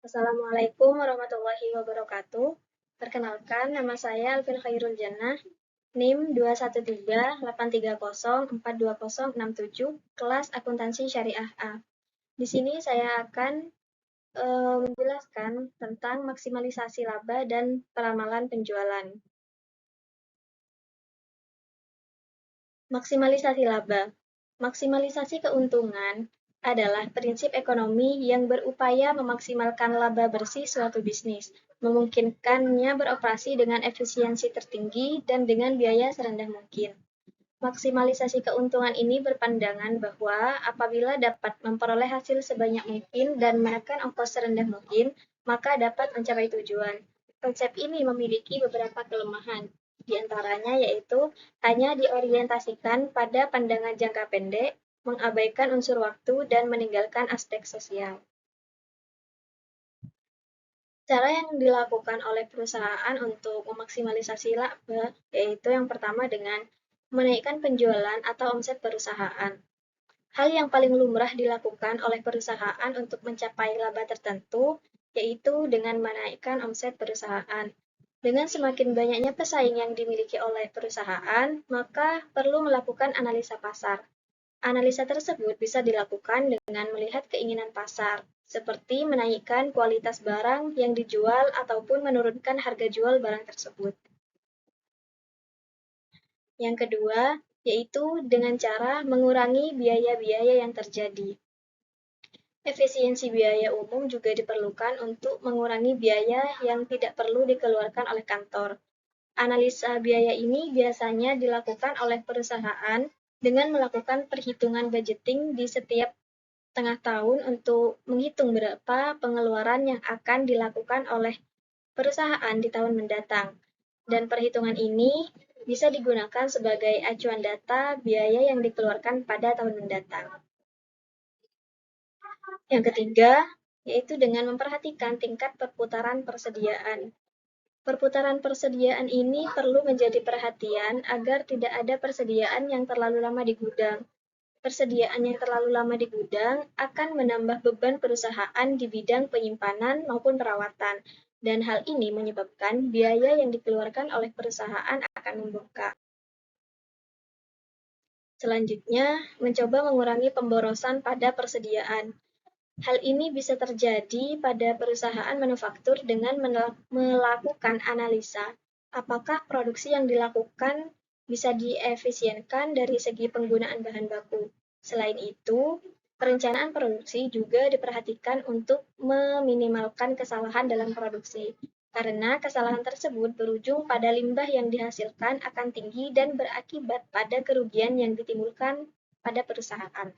Assalamualaikum warahmatullahi wabarakatuh. Perkenalkan, nama saya Alvin Khairul Jannah, NIM 21383042067, kelas Akuntansi Syariah A. Di sini saya akan menjelaskan tentang maksimalisasi laba dan peramalan penjualan. Maksimalisasi laba. Maksimalisasi keuntungan adalah prinsip ekonomi yang berupaya memaksimalkan laba bersih suatu bisnis, memungkinkannya beroperasi dengan efisiensi tertinggi dan dengan biaya serendah mungkin. Maksimalisasi keuntungan ini berpandangan bahwa apabila dapat memperoleh hasil sebanyak mungkin dan menekan ongkos serendah mungkin, maka dapat mencapai tujuan. Konsep ini memiliki beberapa kelemahan, di antaranya yaitu hanya diorientasikan pada pandangan jangka pendek, mengabaikan unsur waktu, dan meninggalkan aspek sosial. Cara yang dilakukan oleh perusahaan untuk memaksimalisasi laba yaitu yang pertama dengan menaikkan penjualan atau omset perusahaan. Hal yang paling lumrah dilakukan oleh perusahaan untuk mencapai laba tertentu yaitu dengan menaikkan omset perusahaan. Dengan semakin banyaknya pesaing yang dimiliki oleh perusahaan, maka perlu melakukan analisa pasar. Analisa tersebut bisa dilakukan dengan melihat keinginan pasar, seperti menaikkan kualitas barang yang dijual ataupun menurunkan harga jual barang tersebut. Yang kedua, yaitu dengan cara mengurangi biaya-biaya yang terjadi. Efisiensi biaya umum juga diperlukan untuk mengurangi biaya yang tidak perlu dikeluarkan oleh kantor. Analisa biaya ini biasanya dilakukan oleh perusahaan dengan melakukan perhitungan budgeting di setiap tengah tahun untuk menghitung berapa pengeluaran yang akan dilakukan oleh perusahaan di tahun mendatang. Dan perhitungan ini bisa digunakan sebagai acuan data biaya yang dikeluarkan pada tahun mendatang. Yang ketiga, yaitu dengan memperhatikan tingkat perputaran persediaan. Perputaran persediaan ini perlu menjadi perhatian agar tidak ada persediaan yang terlalu lama di gudang. Persediaan yang terlalu lama di gudang akan menambah beban perusahaan di bidang penyimpanan maupun perawatan, dan hal ini menyebabkan biaya yang dikeluarkan oleh perusahaan akan membengkak. Selanjutnya, mencoba mengurangi pemborosan pada persediaan. Hal ini bisa terjadi pada perusahaan manufaktur dengan melakukan analisa apakah produksi yang dilakukan bisa diefisienkan dari segi penggunaan bahan baku. Selain itu, perencanaan produksi juga diperhatikan untuk meminimalkan kesalahan dalam produksi, karena kesalahan tersebut berujung pada limbah yang dihasilkan akan tinggi dan berakibat pada kerugian yang ditimbulkan pada perusahaan.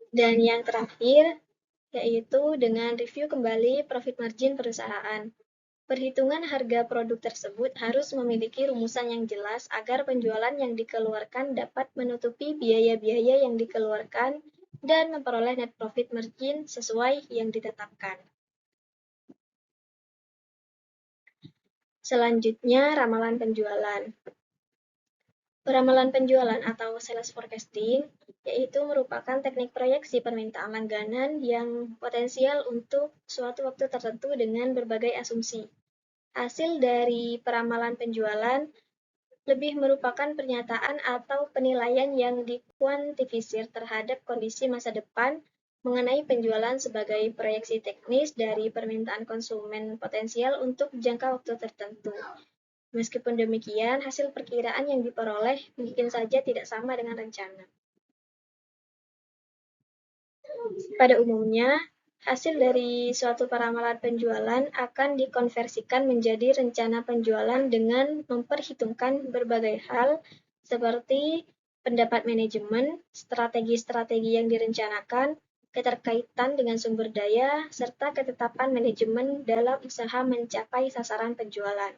Dan yang terakhir, yaitu dengan review kembali profit margin perusahaan. Perhitungan harga produk tersebut harus memiliki rumusan yang jelas agar penjualan yang dikeluarkan dapat menutupi biaya-biaya yang dikeluarkan dan memperoleh net profit margin sesuai yang ditetapkan. Selanjutnya, ramalan penjualan. Peramalan penjualan atau sales forecasting yaitu merupakan teknik proyeksi permintaan langganan yang potensial untuk suatu waktu tertentu dengan berbagai asumsi. Hasil dari peramalan penjualan lebih merupakan pernyataan atau penilaian yang dikuantifisir terhadap kondisi masa depan mengenai penjualan sebagai proyeksi teknis dari permintaan konsumen potensial untuk jangka waktu tertentu. Meskipun demikian, hasil perkiraan yang diperoleh mungkin saja tidak sama dengan rencana. Pada umumnya, hasil dari suatu peramalan penjualan akan dikonversikan menjadi rencana penjualan dengan memperhitungkan berbagai hal seperti pendapat manajemen, strategi-strategi yang direncanakan, keterkaitan dengan sumber daya, serta ketetapan manajemen dalam usaha mencapai sasaran penjualan.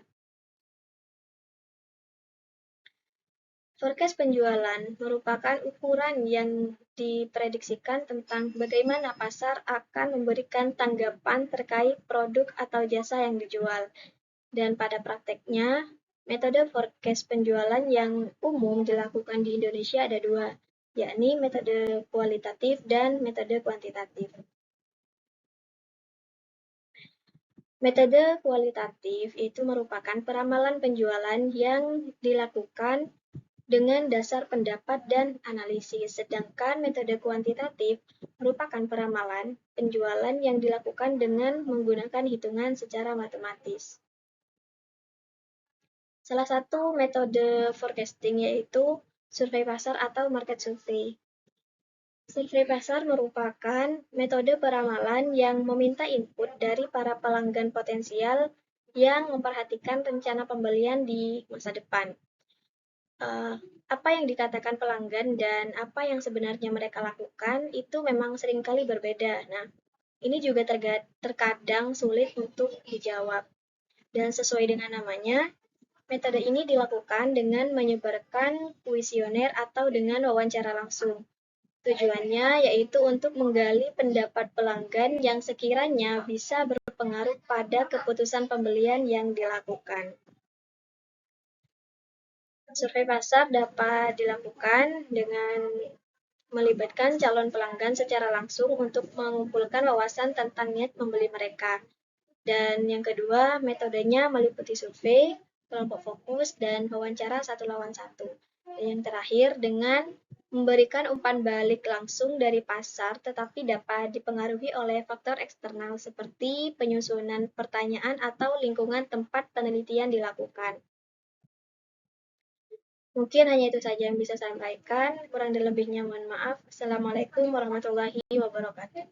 Forecast penjualan merupakan ukuran yang diprediksikan tentang bagaimana pasar akan memberikan tanggapan terkait produk atau jasa yang dijual. Dan pada prakteknya, metode forecast penjualan yang umum dilakukan di Indonesia ada dua, yakni metode kualitatif dan metode kuantitatif. Metode kualitatif itu merupakan peramalan penjualan yang dilakukan dengan dasar pendapat dan analisis, sedangkan metode kuantitatif merupakan peramalan penjualan yang dilakukan dengan menggunakan hitungan secara matematis. Salah satu metode forecasting yaitu survei pasar atau market survey. Survei pasar merupakan metode peramalan yang meminta input dari para pelanggan potensial yang memperhatikan rencana pembelian di masa depan. Apa yang dikatakan pelanggan dan apa yang sebenarnya mereka lakukan itu memang seringkali berbeda. Nah, ini juga terkadang sulit untuk dijawab. Dan sesuai dengan namanya, metode ini dilakukan dengan menyebarkan kuesioner atau dengan wawancara langsung. Tujuannya yaitu untuk menggali pendapat pelanggan yang sekiranya bisa berpengaruh pada keputusan pembelian yang dilakukan. Survei pasar dapat dilakukan dengan melibatkan calon pelanggan secara langsung untuk mengumpulkan wawasan tentang niat membeli mereka. Dan yang kedua, metodenya meliputi survei, kelompok fokus, dan wawancara satu lawan satu. Dan yang terakhir, dengan memberikan umpan balik langsung dari pasar, tetapi dapat dipengaruhi oleh faktor eksternal seperti penyusunan pertanyaan atau lingkungan tempat penelitian dilakukan. Mungkin hanya itu saja yang bisa saya sampaikan. Kurang dan lebihnya mohon maaf. Assalamualaikum warahmatullahi wabarakatuh.